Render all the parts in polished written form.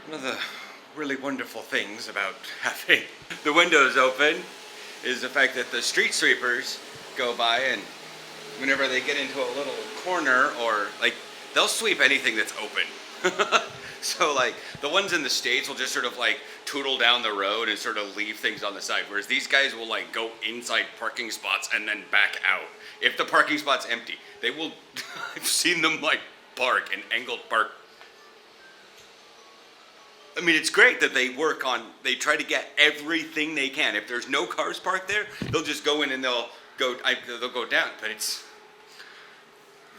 One of the really wonderful things about having the windows open is the fact that the street sweepers go by and whenever they get into a little corner or like they'll sweep anything that's open. So like the ones in the States will just sort of like tootle down the road and sort of leave things on the side, whereas these guys will like go inside parking spots and then back out. If the parking spot's empty, they will I've seen them like park and angled park. I mean, it's great that they try to get everything they can. If there's no cars parked there, they'll just go in and they'll go down. But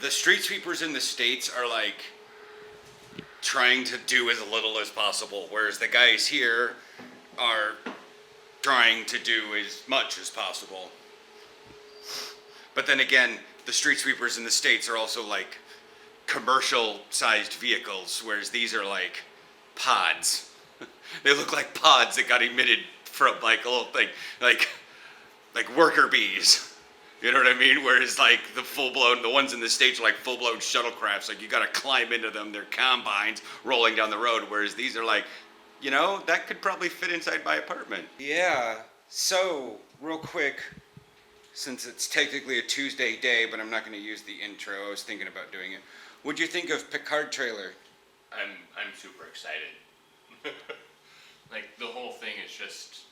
the street sweepers in the States are like trying to do as little as possible, whereas the guys here are trying to do as much as possible. But then again, the street sweepers in the States are also like commercial sized vehicles, whereas these are like pods. They look like pods that got emitted from like a little thing, like worker bees. You know what I mean? Whereas like the ones in the States are like full-blown shuttlecrafts. Like you gotta climb into them. They're combines rolling down the road. Whereas these are like, that could probably fit inside my apartment. Yeah. So real quick, since it's technically a Tuesday day, but I'm not gonna use the intro. I was thinking about doing it. What'd you think of Picard trailer? I'm super excited. Like the whole thing is just.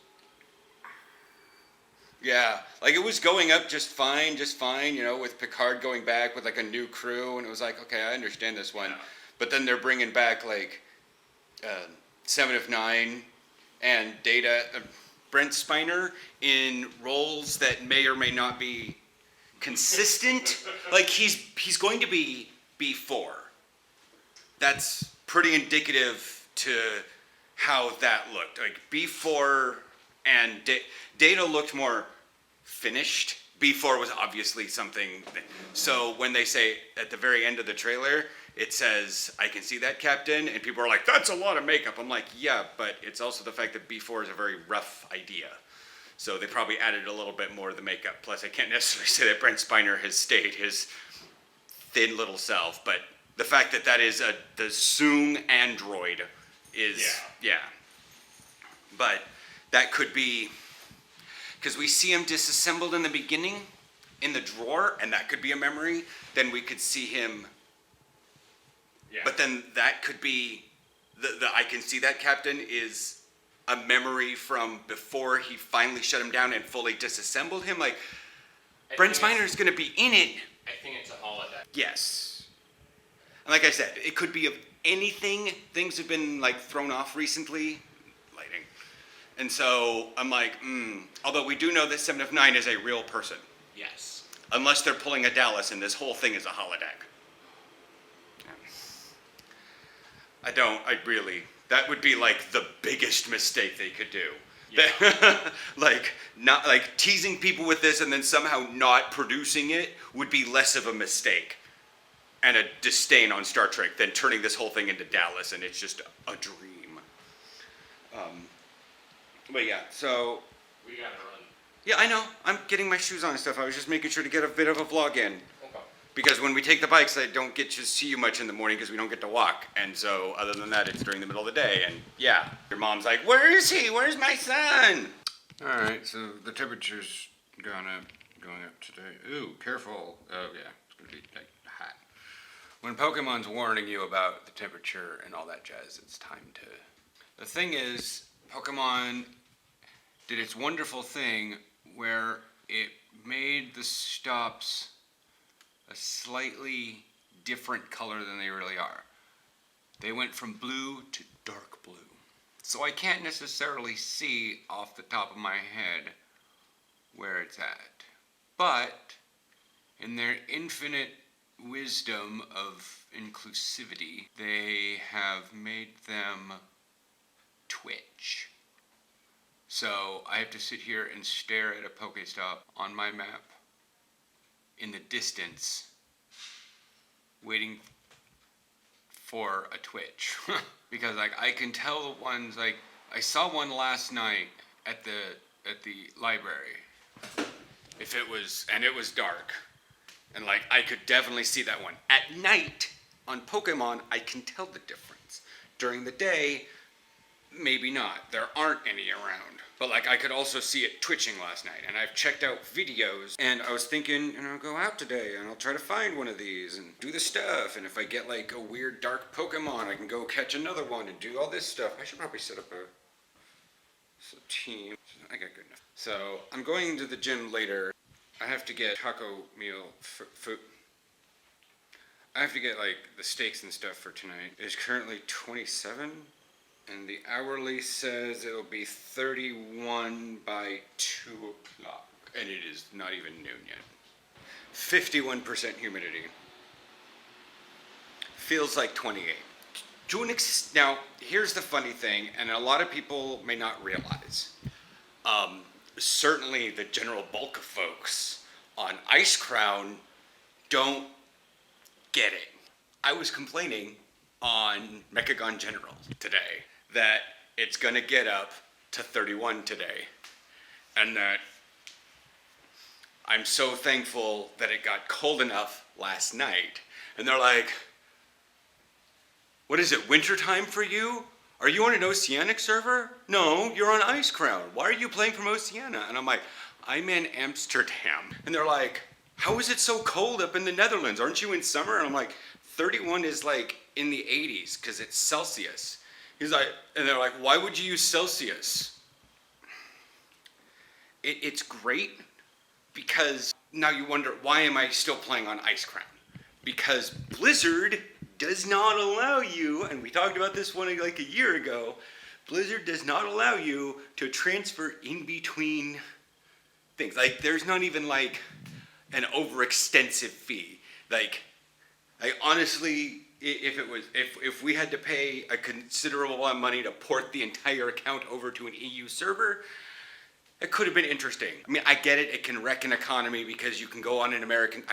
Yeah, like it was going up just fine, with Picard going back with like a new crew, and it was like, okay, I understand this one. Yeah. But then they're bringing back like Seven of Nine and Data, Brent Spiner in roles that may or may not be consistent. Like he's going to be B4. That's pretty indicative to how that looked. Like B4 and Data looked more finished. B4 was obviously something. So when they say at the very end of the trailer, it says, "I can see that, Captain," and people are like, "That's a lot of makeup." I'm like, yeah, but it's also the fact that B4 is a very rough idea. So they probably added a little bit more of the makeup. Plus, I can't necessarily say that Brent Spiner has stayed his thin little self, but the fact that that is the Zoom android is, yeah. But that could be, because we see him disassembled in the beginning in the drawer, and that could be a memory. Then we could see him, but then that could be, the I can see that, Captain, is a memory from before he finally shut him down and fully disassembled him. Like, Brent Spiner is going to be in it. I think it's a holodeck. Yes. And like I said, it could be of anything. Things have been like thrown off recently. Lighting. And so I'm like, although we do know that 7 of 9 is a real person. Yes. Unless they're pulling a Dallas and this whole thing is a holodeck. That would be like the biggest mistake they could do. Yeah. Not like teasing people with this and then somehow not producing it would be less of a mistake and a disdain on Star Trek than turning this whole thing into Dallas and it's just a dream. But yeah, so. We gotta run. Yeah, I know. I'm getting my shoes on and stuff. I was just making sure to get a bit of a vlog in. Okay. Because when we take the bikes, I don't get to see you much in the morning because we don't get to walk. And so, other than that, it's during the middle of the day. And yeah, your mom's like, "Where is he? Where's my son?" All right, so the temperature's going up today. Ooh, careful. Oh yeah, it's gonna be like hot. When Pokemon's warning you about the temperature and all that jazz, it's time to. The thing is, Pokemon did its wonderful thing where it made the stops a slightly different color than they really are. They went from blue to dark blue. So I can't necessarily see off the top of my head where it's at. But in their infinite wisdom of inclusivity, they have made them twitch. So I have to sit here and stare at a Pokestop on my map in the distance, waiting for a twitch. Because like I can tell the ones, like I saw one last night at the library. If it was, and it was dark. And like I could definitely see that one. At night on Pokemon, I can tell the difference. During the day, maybe not. There aren't any around. But like I could also see it twitching last night, and I've checked out videos, and I was thinking, I'll go out today and I'll try to find one of these and do the stuff, and if I get like a weird dark Pokemon, I can go catch another one and do all this stuff. I should probably set up a team. I got good enough. So I'm going to the gym later. I have to get taco meal food. I have to get like the steaks and stuff for tonight. It's currently 27. And the hourly says it'll be 31 by 2 o'clock. And it is not even noon yet. 51% humidity. Feels like 28. Now, here's the funny thing, and a lot of people may not realize. Certainly the general bulk of folks on Ice Crown don't get it. I was complaining on Mechagon General today that it's gonna get up to 31 today, and that I'm so thankful that it got cold enough last night. And they're like, what is it, wintertime for you? Are you on an Oceanic server? No, you're on Ice Crown. Why are you playing from Oceania? And I'm like, I'm in Amsterdam. And they're like, how is it so cold up in the Netherlands? Aren't you in summer? And I'm like, 31 is like in the 80s because it's Celsius. He's like, and they're like, why would you use Celsius? It's great because now you wonder, why am I still playing on Ice Crown? Because Blizzard does not allow you, and we talked about this one like a year ago, Blizzard does not allow you to transfer in between things. Like, there's not even like an overextensive fee. Like, I honestly, if we had to pay a considerable amount of money to port the entire account over to an EU server, it could have been interesting. I mean, I get it. It can wreck an economy because you can go on an American.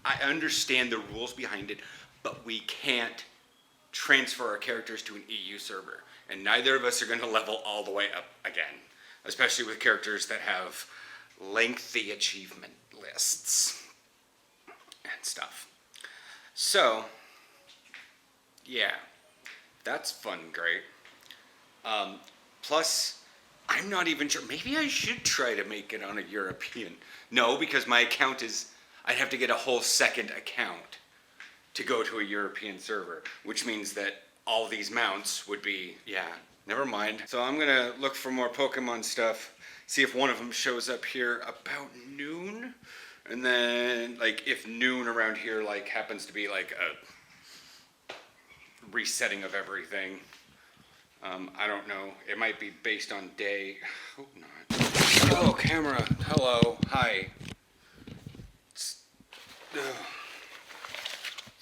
I understand the rules behind it, but we can't transfer our characters to an EU server, and neither of us are going to level all the way up again, especially with characters that have lengthy achievement lists and stuff. So, yeah, that's fun, great. Plus, I'm not even sure. Maybe I should try to make it on a European. No, because my account is, I'd have to get a whole second account to go to a European server, which means that all these mounts would be, yeah, never mind. So I'm gonna look for more Pokemon stuff, see if one of them shows up here about noon, and then like if noon around here like happens to be like a resetting of everything. I don't know. It might be based on day. Hope not. Hello, camera. Hello. Hi. It's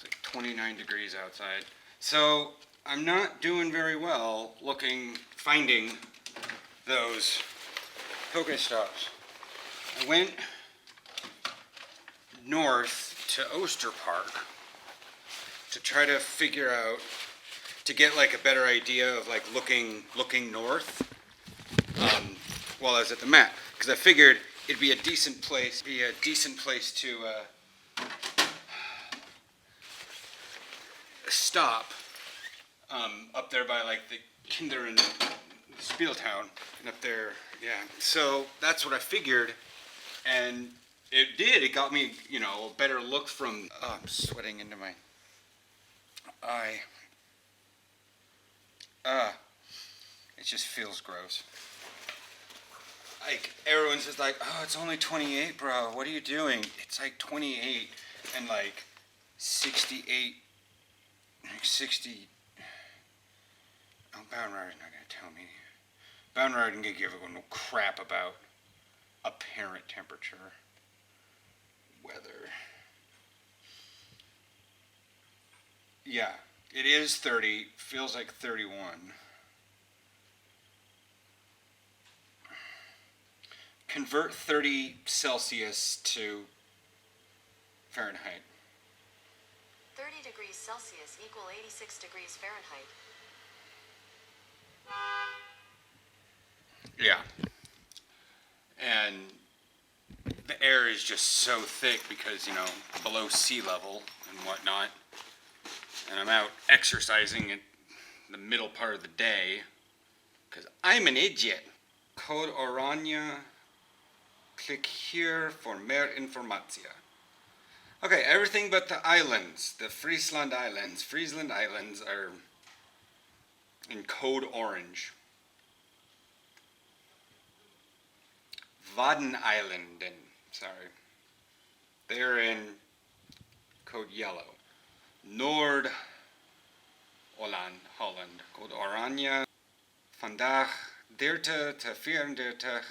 like 29 degrees outside. So I'm not doing very well finding those Pokestops. I went north to Oster Park to try to figure out, to get like a better idea of like looking north while I was at the map, because I figured it'd be a decent place to stop up there by like the Kinder and Spieltown and up there, yeah. So that's what I figured, and it did. It got me, a better look from. Oh, I'm sweating into my eye. It just feels gross. Like, everyone's just like, oh, it's only 28, bro. What are you doing? It's like 28 and like 68, like 60. Oh, Bound Rider's not gonna tell me. Bound Rider didn't give a no crap about apparent temperature, weather. Yeah, it is 30, feels like 31. Convert 30 Celsius to Fahrenheit. 30 degrees Celsius equal 86 degrees Fahrenheit. Yeah. And the air is just so thick because, below sea level and whatnot. And I'm out exercising in the middle part of the day because I'm an idiot. Code Oranje. Click here for more information. Okay, everything but the islands. The Friesland Islands. Friesland Islands are in code orange. Waddeneilanden, sorry. They're in code yellow. Noord Holland, code oranje. Vandaag 30 to 34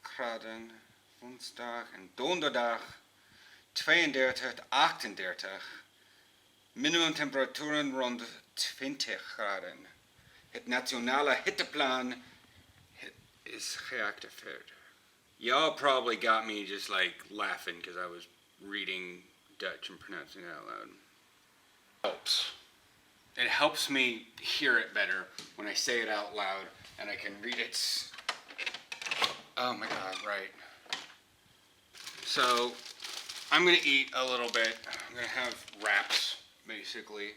graden. Woensdag en donderdag 32 to 38. Minimumtemperaturen rond 20 graden. Het nationale hitteplan is geactiveerd. Y'all probably got me just like laughing because I was reading Dutch and pronouncing it out loud. Helps. It helps me hear it better when I say it out loud and I can read it. Oh my god, right. So, I'm gonna eat a little bit. I'm gonna have wraps, basically.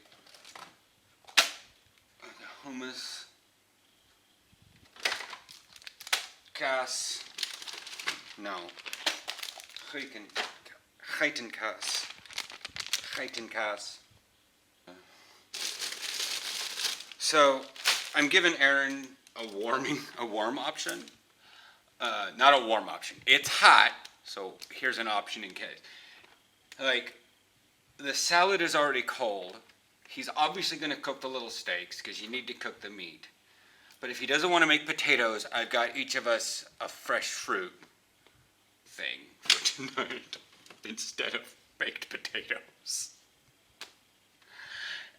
Hummus. Kaas. No. Geitenkaas. Geitenkaas. So, I'm giving Aaron a warm option. Not a warm option. It's hot, so here's an option in case. Like, the salad is already cold. He's obviously going to cook the little steaks because you need to cook the meat. But if he doesn't want to make potatoes, I've got each of us a fresh fruit thing for tonight instead of baked potatoes.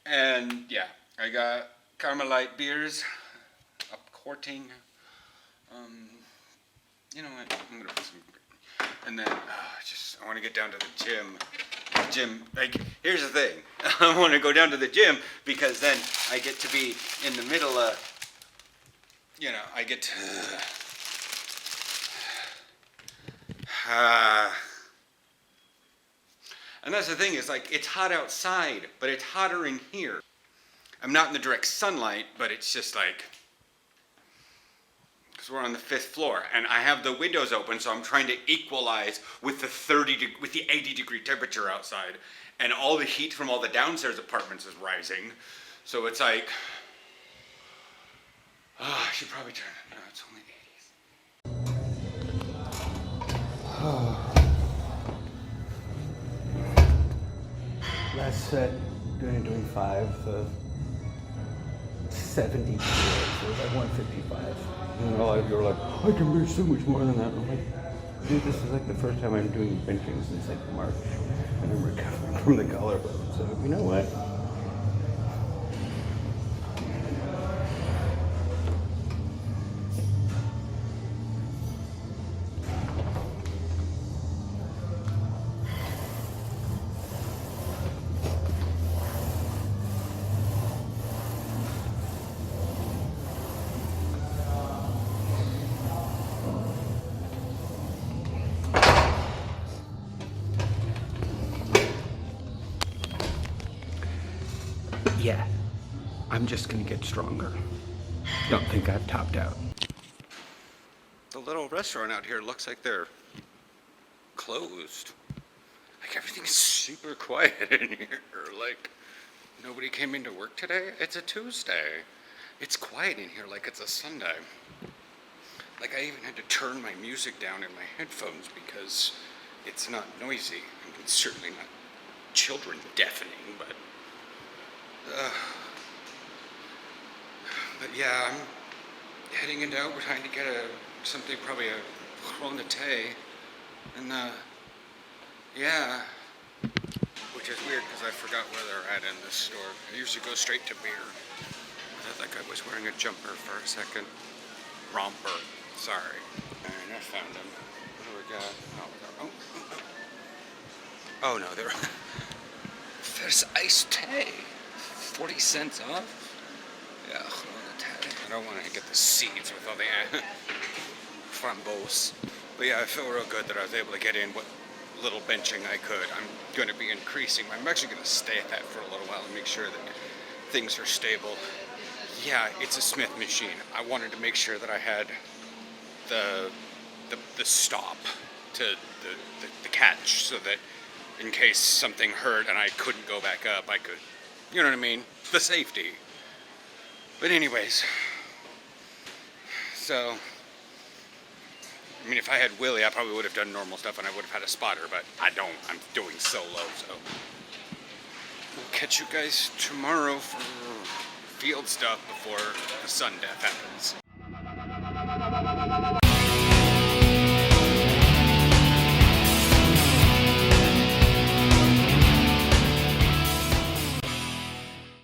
And yeah, I got Carmelite beers, up quarting. You know what? I'm gonna put some. And then I want to get down to the gym. Like, here's the thing. I want to go down to the gym because then I get to be in the middle of, I get to. And that's the thing, is like, it's hot outside, but it's hotter in here. I'm not in the direct sunlight, but it's just like, because we're on the 5th floor, and I have the windows open, so I'm trying to equalize with the 80 degree temperature outside, and all the heat from all the downstairs apartments is rising. So it's like, I should probably turn it. No, it's only 80s. Last set, doing 5, 70 kilos, so it was like 155. And all of you were like, I can bench so much more than that. I'm like, dude, this is like the first time I'm doing benching since like March. And I'm recovering from the collarbone, so you know what? Yeah, I'm just gonna get stronger. Don't think I've topped out. The little restaurant out here looks like they're closed. Like, everything's super quiet in here. Like, nobody came into work today. It's a Tuesday. It's quiet in here like it's a Sunday. Like, I even had to turn my music down in my headphones because it's not noisy. I mean, it's certainly not children deafening, but yeah, I'm heading into Albert to get something, probably a Gronate, and yeah, which is weird because I forgot where they're at in this store. I usually go straight to beer. I thought I was wearing a jumper for a second. Romper, sorry. Alright, I found them. What do we got? Oh no, they're there's iced tea. 40 cents off? Yeah, I don't want to get the seeds with all the framboos. But yeah, I feel real good that I was able to get in what little benching I could. I'm going to be increasing. I'm actually going to stay at that for a little while and make sure that things are stable. yeah, it's a Smith machine. I wanted to make sure that I had the stop to the catch, so that in case something hurt and I couldn't go back up, I could, you know what I mean? The safety. But anyways, so, I mean, if I had Willie, I probably would have done normal stuff and I would have had a spotter, but I don't. I'm doing solo, so. I'll catch you guys tomorrow for field stuff before the sun death happens.